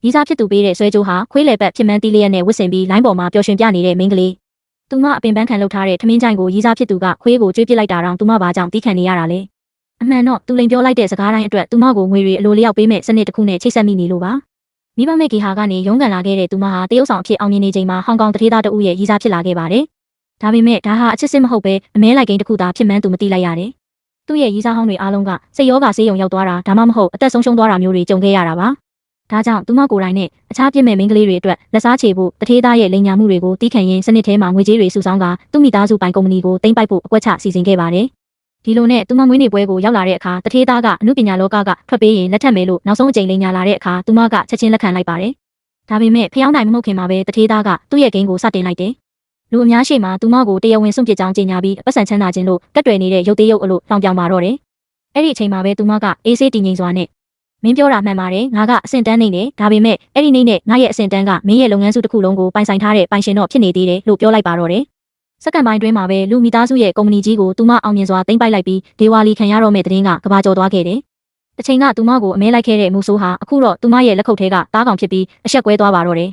ရီးစားဖြစ်သူပေးတဲ့ဆွဲကြိုးဟာခွေးလေပတ်ဖြစ်မှန်းတီးလျက်နဲ့ဝစ်စင်ပြီးလိုင်းပေါ်မှာပျော်ရွှင်ပြနေတဲ့မိန်းကလေးသူမအပင်ပန်းခံလှုပ်ထားတဲ့ထမင်းကြိုင်ကိုရီးစားဖြစ်သူကခွေးကိုကျွေးပစ်လိုက်တာတောင်သူမဘာကြောင့်တီးခံနေရတာလဲအမှန်တော့သူလိန်ပြောလိုက်တဲ့စကားတိုင်းအတွက်သူမကိုငွေတွေအလိုလျောက်ပေးမဲ့စနစ်တစ်ခုနဲ့ချိတ်ဆက်မိနေလို့ပါမိဘမဲ့ဂီဟာကနေရုန်းကန်လာခဲ့တဲ့သူမဟာတရုတ်ဆောင်အဖြစ်အောင်မြင်နေချိန်မှာဟောင်ကောင်တထေးသားတဦးရဲ့ရီးစားဖြစ်လာခဲ့ပါတယ်ဒါပေမဲ့ဒါဟာအချစ်စစ်မဟုတ်ပဲအမဲလိုက်ကိန်းတစ်ခုသာဖြစ်မှန်းသူမသိလိုက်ရတယ်သူ့ရဲ့ရီးစားဟောင်းတွေအားလုံးကစိတ်ရောဂါဆေးရုံရောက်သွားတာဒါမှမဟုတ်အသက်ဆုံးရှုံးသွားတာမျိုးတွေကြုံခဲ့ရတာပါဒါကြောင့်သူမကိုယ်တိုင်နဲ့အခြားပြစ်မဲ့မိန်းကလေးတွေအတွက်လက်စားချေဖို့တထေးသားရဲ့လိန်ညာမှုတွေကိုတီးခံရင်းစနစ်ထဲမှာငွေကြေးတွေစုဆောင်းကသူ့မိသားစုပိုင်ကုမ္ပဏီကိုသိမ်းပိုက်ဖို့အကွက်ချစီစဉ်ခဲ့ပါတယ်ဒီလိုနဲ့သူမမွေးနေ့ပွဲကိုရောက်လာတဲ့အခါတထေးသားကအမှုပညာလောကကထွက်ပေးရင်လက်ထပ်မယ်လို့နောက်ဆုံးအကြိမ်လိန်ညာလာတဲ့အခါသူမကချက်ချင်းလက်ခံလိုက်ပါတယ်ဒါပေမဲ့ဖျောင်းနိုင်မဟုတ်ခင်မှာပဲတထေးသားကသူ့ရဲ့ဂိမ်းကိုစတင်လိုက်တယ်လူအများရှိမှသူမကိုတရားဝင်စွန့်ပစ်ကြောင်းကြေညာပြီးပတ်စံချမ်းသာခြင်းလို့ကတ်တွယ်နေတဲ့ရုပ်သေးရုပ်အလို့လောင်ပြောင်ပါတော့တယ်အဲ့ဒီအချိန်မှာပဲသူမကအေးဆေးတည်ငြိမ်စွာနဲ့မင်းပြောတာမှန်ပါတယ်ငါကအဆင့်တန်းနေတယ်ဒါပေမဲ့အဲ့ဒီနေ့နဲ့ငါရဲ့အဆင့်တန်းကမင်းရဲ့လုပ်ငန်းစုတစ်ခုလုံးကိုပိုင်ဆိုင်ထားတဲ့ပိုင်ရှင်တော့ဖြစ်နေသေးတယ်လို့ပြောလိုက်ပါတော့တယ်စက္ကန့်ပိုင်းတွင်းမှာပဲလူမိသားစုရဲ့ကုမ္ပဏီကြီးကိုသူမအောင်မြင်စွာသိမ်းပိုက်လိုက်ပြီးဒေဝါလီခံရတော့မဲ့တဲ့တင်းကကဘာကျော်သွားခဲ့တယ်တစ်ချိန်ကသူမကိုအမဲလိုက်ခဲ့တဲ့မူဆိုးဟာအခုတော့သူမရဲ့လက်ခုပ်ထဲကတားကောင်ဖြစ်ပြီးအဆက်ကွဲသွားပါတော့တယ်